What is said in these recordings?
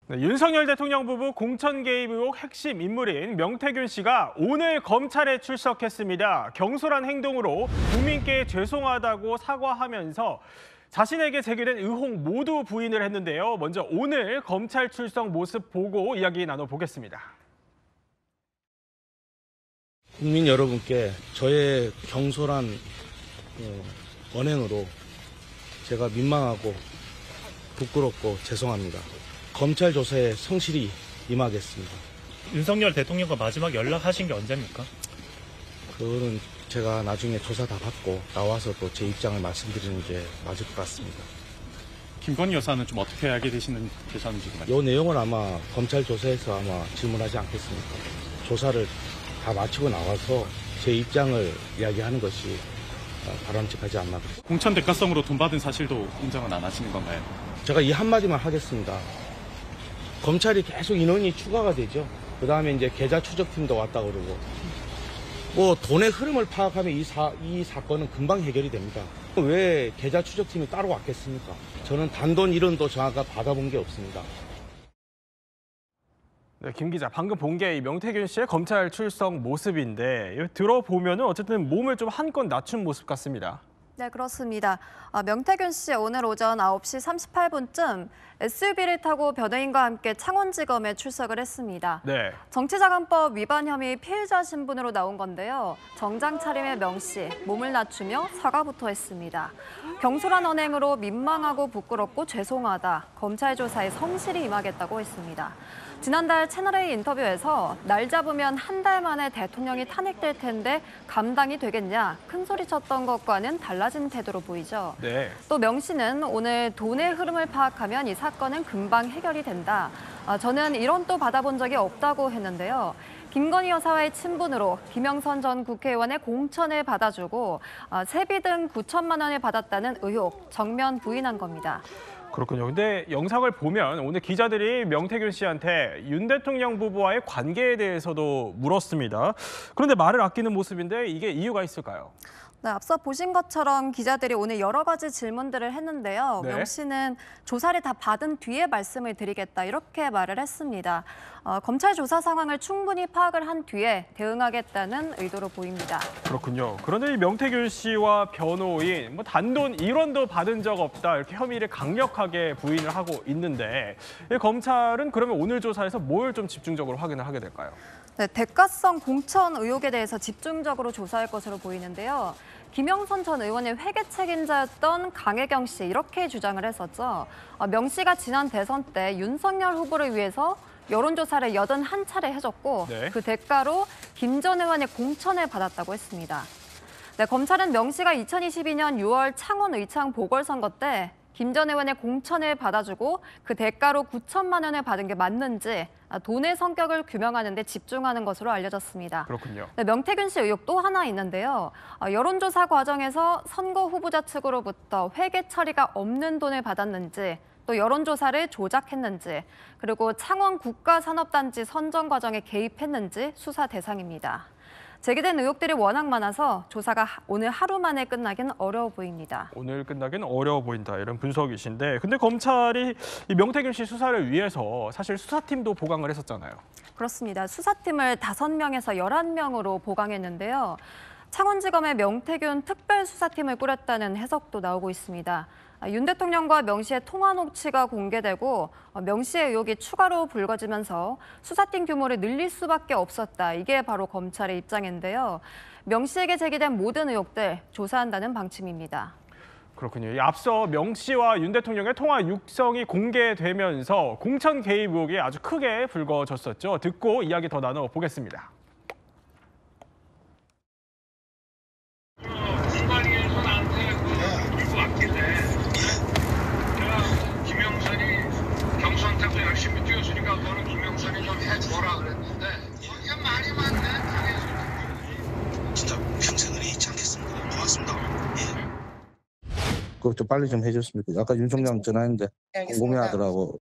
네, 윤석열 대통령 부부 공천 개입 의혹 핵심 인물인 명태균 씨가 오늘 검찰에 출석했습니다. 경솔한 행동으로 국민께 죄송하다고 사과하면서 자신에게 제기된 의혹 모두 부인을 했는데요. 먼저 오늘 검찰 출석 모습 보고 이야기 나눠보겠습니다. 국민 여러분께 저의 경솔한 언행으로 제가 민망하고 부끄럽고 죄송합니다. 검찰 조사에 성실히 임하겠습니다. 윤석열 대통령과 마지막 연락하신 게 언제입니까? 그거는 제가 나중에 조사 다 받고 나와서 또 제 입장을 말씀드리는 게 맞을 것 같습니다. 김건희 여사는 좀 어떻게 알게 되셨는지 이 내용은 아마 검찰 조사에서 아마 질문하지 않겠습니까? 조사를 다 마치고 나와서 제 입장을 이야기하는 것이 바람직하지 않나. 공천 대가성으로 돈 받은 사실도 인정은 안 하시는 건가요? 제가 이 한마디만 하겠습니다. 검찰이 계속 인원이 추가가 되죠. 그 다음에 이제 계좌 추적팀도 왔다 그러고. 뭐 돈의 흐름을 파악하면 이 사건은 금방 해결이 됩니다. 왜 계좌 추적팀이 따로 왔겠습니까? 저는 단돈 1원도 저하가 받아본 게 없습니다. 네, 김 기자, 방금 본 게 명태균 씨의 검찰 출석 모습인데 들어보면 어쨌든 몸을 좀 한껏 낮춘 모습 같습니다. 네, 그렇습니다. 명태균 씨 오늘 오전 9시 38분쯤 SUV를 타고 변호인과 함께 창원지검에 출석을 했습니다. 네. 정치자금법 위반 혐의 피해자 신분으로 나온 건데요. 정장 차림의 명 씨, 몸을 낮추며 사과부터 했습니다. 경솔한 언행으로 민망하고 부끄럽고 죄송하다. 검찰 조사에 성실히 임하겠다고 했습니다. 지난달 채널A 인터뷰에서 날 잡으면 한 달 만에 대통령이 탄핵될 텐데 감당이 되겠냐 큰 소리 쳤던 것과는 달라진 태도로 보이죠. 네. 또 명 씨는 오늘 돈의 흐름을 파악하면 이 사건은 금방 해결이 된다. 저는 1원도 받아본 적이 없다고 했는데요. 김건희 여사와의 친분으로 김영선 전 국회의원의 공천을 받아주고 세비 등 9천만 원을 받았다는 의혹 정면 부인한 겁니다. 그렇군요. 근데 영상을 보면 오늘 기자들이 명태균 씨한테 윤 대통령 부부와의 관계에 대해서도 물었습니다. 그런데 말을 아끼는 모습인데 이게 이유가 있을까요? 네, 앞서 보신 것처럼 기자들이 오늘 여러 가지 질문들을 했는데요. 네. 명 씨는 조사를 다 받은 뒤에 말씀을 드리겠다 이렇게 말을 했습니다. 검찰 조사 상황을 충분히 파악을 한 뒤에 대응하겠다는 의도로 보입니다. 그렇군요. 그런데 이 명태균 씨와 변호인 단돈 1원도 받은 적 없다 이렇게 혐의를 강력하게 부인을 하고 있는데 이 검찰은 그러면 오늘 조사에서 뭘 좀 집중적으로 확인을 하게 될까요? 네, 대가성 공천 의혹에 대해서 집중적으로 조사할 것으로 보이는데요. 김영선 전 의원의 회계 책임자였던 강혜경 씨 이렇게 주장을 했었죠. 명 씨가 지난 대선 때 윤석열 후보를 위해서 여론조사를 81차례 해줬고 네. 그 대가로 김 전 의원의 공천을 받았다고 했습니다. 네, 검찰은 명 씨가 2022년 6월 창원 의창 보궐선거 때 김 전 의원의 공천을 받아주고 그 대가로 9천만 원을 받은 게 맞는지 돈의 성격을 규명하는 데 집중하는 것으로 알려졌습니다. 그렇군요. 네, 명태균 씨 의혹 또 하나 있는데요. 여론조사 과정에서 선거 후보자 측으로부터 회계 처리가 없는 돈을 받았는지 또 여론조사를 조작했는지 그리고 창원 국가산업단지 선정 과정에 개입했는지 수사 대상입니다. 제기된 의혹들이 워낙 많아서 조사가 오늘 하루 만에 끝나긴 어려워 보입니다. 오늘 끝나기는 어려워 보인다 이런 분석이신데 근데 검찰이 이 명태균 씨 수사를 위해서 사실 수사팀도 보강을 했었잖아요. 그렇습니다. 수사팀을 5명에서 11명으로 보강했는데요. 창원지검의 명태균 특별수사팀을 꾸렸다는 해석도 나오고 있습니다. 윤 대통령과 명 씨의 통화 녹취가 공개되고 명 씨의 의혹이 추가로 불거지면서 수사팀 규모를 늘릴 수밖에 없었다. 이게 바로 검찰의 입장인데요. 명 씨에게 제기된 모든 의혹들 조사한다는 방침입니다. 그렇군요. 앞서 명 씨와 윤 대통령의 통화 육성이 공개되면서 공천 개입 의혹이 아주 크게 불거졌었죠. 듣고 이야기 더 나눠보겠습니다. 공관위에서 나한테 그리고 왔길래 제가 김영선이 경선한테도 열심히 뛰었으니까 너는 김영선이 좀 해줘라 그랬는데 거기가 말이 많네. 진짜 평생을 잊지 않겠습니다. 고맙습니다. 예. 그거 좀 빨리 좀 해줬으면 좋겠어요. 아까 윤 총장 전화했는데 궁금해하더라고.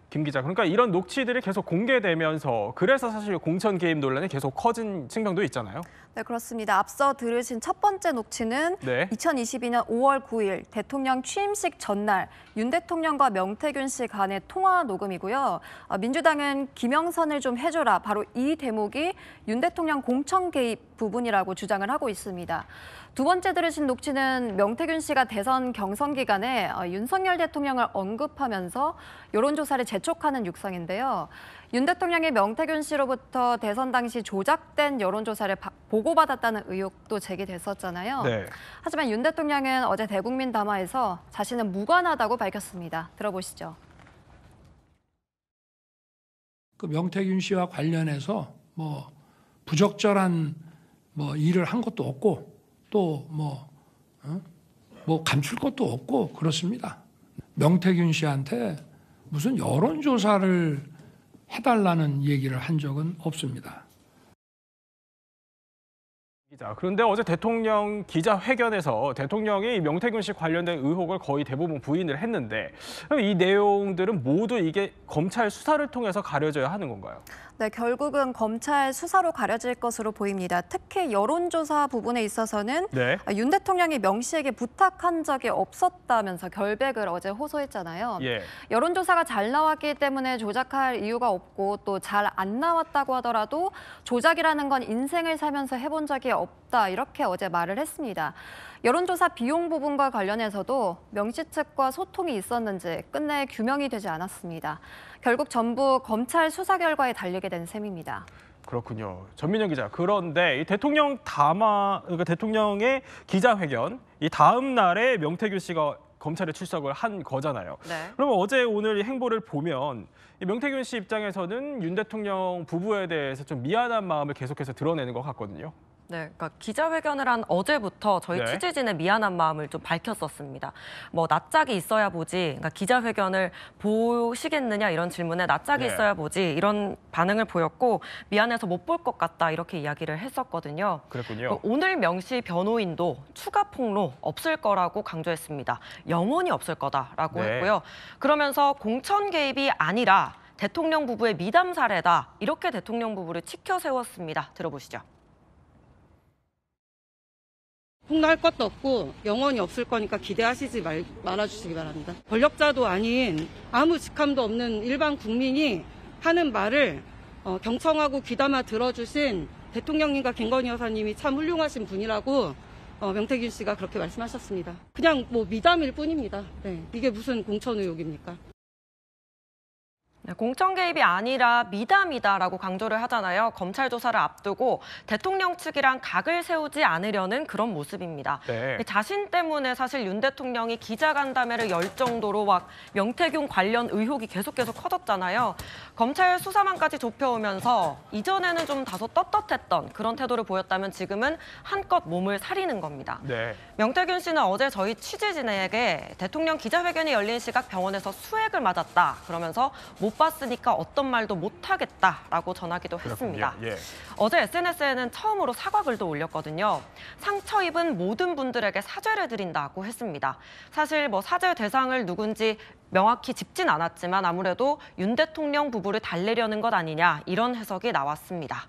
김 기자, 그러니까 이런 녹취들이 계속 공개되면서 그래서 사실 공천 개입 논란이 계속 커진 측면도 있잖아요. 네, 그렇습니다. 앞서 들으신 첫 번째 녹취는 네. 2022년 5월 9일 대통령 취임식 전날 윤 대통령과 명태균 씨 간의 통화 녹음이고요. 민주당은 김영선을 좀 해줘라. 바로 이 대목이 윤 대통령 공천 개입 부분이라고 주장을 하고 있습니다. 두 번째 들으신 녹취는 명태균 씨가 대선 경선 기간에 윤석열 대통령을 언급하면서 여론조사를 재촉하는 육성인데요. 윤 대통령이 명태균 씨로부터 대선 당시 조작된 여론조사를 보고받았다는 의혹도 제기됐었잖아요. 네. 하지만 윤 대통령은 어제 대국민 담화에서 자신은 무관하다고 밝혔습니다. 들어보시죠. 그 명태균 씨와 관련해서 뭐 부적절한 뭐 일을 한 것도 없고 또 뭐 감출 것도 없고 그렇습니다. 명태균 씨한테 무슨 여론조사를 해달라는 얘기를 한 적은 없습니다. 그런데 어제 대통령 기자회견에서 대통령이 명태균 씨 관련된 의혹을 거의 대부분 부인을 했는데 그럼 이 내용들은 모두 이게 검찰 수사를 통해서 가려져야 하는 건가요? 네, 결국은 검찰 수사로 가려질 것으로 보입니다. 특히 여론조사 부분에 있어서는 네. 윤 대통령이 명 씨에게 부탁한 적이 없었다면서 결백을 어제 호소했잖아요. 예. 여론조사가 잘 나왔기 때문에 조작할 이유가 없고 또 잘 안 나왔다고 하더라도 조작이라는 건 인생을 살면서 해본 적이 없다. 이렇게 어제 말을 했습니다. 여론조사 비용 부분과 관련해서도 명 씨 측과 소통이 있었는지 끝내 규명이 되지 않았습니다. 결국 전부 검찰 수사 결과에 달리게 된 셈입니다. 그렇군요. 전민영 기자. 그런데 이 대통령 그러니까 대통령의 기자회견 이 다음 날에 명태균 씨가 검찰에 출석을 한 거잖아요. 네. 그러면 어제 오늘 이 행보를 보면 이 명태균 씨 입장에서는 윤 대통령 부부에 대해서 좀 미안한 마음을 계속해서 드러내는 것 같거든요. 네, 그러니까 기자회견을 한 어제부터 저희 네. 취재진의 미안한 마음을 좀 밝혔었습니다. 뭐 낯짝이 있어야 보지, 그러니까 기자회견을 보시겠느냐 이런 질문에 낯짝이 네. 있어야 보지 이런 반응을 보였고 미안해서 못 볼 것 같다 이렇게 이야기를 했었거든요. 그랬군요. 오늘 명 씨 변호인도 추가 폭로 없을 거라고 강조했습니다. 영원히 없을 거다라고 네. 했고요. 그러면서 공천 개입이 아니라 대통령 부부의 미담 사례다 이렇게 대통령 부부를 치켜 세웠습니다. 들어보시죠. 폭로할 것도 없고 영원히 없을 거니까 기대하시지 말아주시기 바랍니다. 권력자도 아닌 아무 직함도 없는 일반 국민이 하는 말을 경청하고 귀담아 들어주신 대통령님과 김건희 여사님이 참 훌륭하신 분이라고 명태균 씨가 그렇게 말씀하셨습니다. 그냥 뭐 미담일 뿐입니다. 네, 이게 무슨 공천 의혹입니까? 네, 공천 개입이 아니라 미담이다라고 강조를 하잖아요. 검찰 조사를 앞두고 대통령 측이랑 각을 세우지 않으려는 그런 모습입니다. 네. 자신 때문에 사실 윤 대통령이 기자간담회를 열 정도로 막 명태균 관련 의혹이 계속 커졌잖아요. 검찰 수사망까지 좁혀오면서 이전에는 좀 다소 떳떳했던 그런 태도를 보였다면 지금은 한껏 몸을 사리는 겁니다. 네. 명태균 씨는 어제 저희 취재진에게 대통령 기자회견이 열린 시각 병원에서 수액을 맞았다. 그러면서 못 봤으니까 어떤 말도 못하겠다라고 전하기도 했습니다. 예. 어제 SNS에는 처음으로 사과글도 올렸거든요. 상처 입은 모든 분들에게 사죄를 드린다고 했습니다. 사실 뭐 사죄 대상을 누군지 명확히 짚진 않았지만 아무래도 윤 대통령 부부를 달래려는 것 아니냐 이런 해석이 나왔습니다.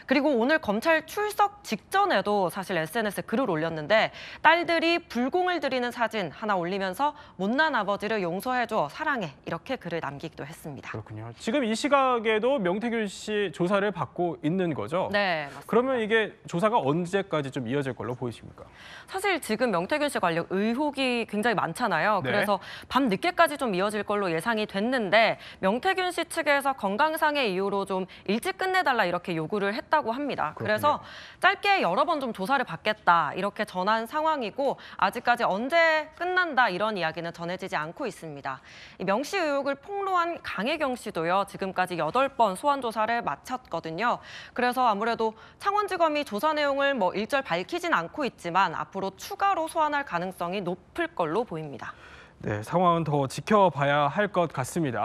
그리고 오늘 검찰 출석 직전에도 사실 SNS에 글을 올렸는데 딸들이 불공을 들이는 사진 하나 올리면서 못난 아버지를 용서해줘 사랑해 이렇게 글을 남기기도 했습니다. 그렇군요. 지금 이 시각에도 명태균 씨 조사를 받고 있는 거죠? 네, 맞습니다. 그러면 이게 조사가 언제까지 좀 이어질 걸로 보이십니까? 사실 지금 명태균 씨 관련 의혹이 굉장히 많잖아요. 네. 그래서 밤 늦게까지 좀 이어질 걸로 예상이 됐는데 명태균 씨 측에서 건강상의 이유로 좀 일찍 끝내달라 이렇게 요구를 했다고 합니다. 그렇군요. 그래서 짧게 여러 번 좀 조사를 받겠다 이렇게 전한 상황이고 아직까지 언제 끝난다 이런 이야기는 전해지지 않고 있습니다. 이 명 씨 의혹을 폭로한 강혜경 씨도요. 지금까지 8번 소환 조사를 마쳤거든요. 그래서 아무래도 창원지검이 조사 내용을 뭐 일절 밝히진 않고 있지만 앞으로 추가로 소환할 가능성이 높을 걸로 보입니다. 네, 상황은 더 지켜봐야 할 것 같습니다.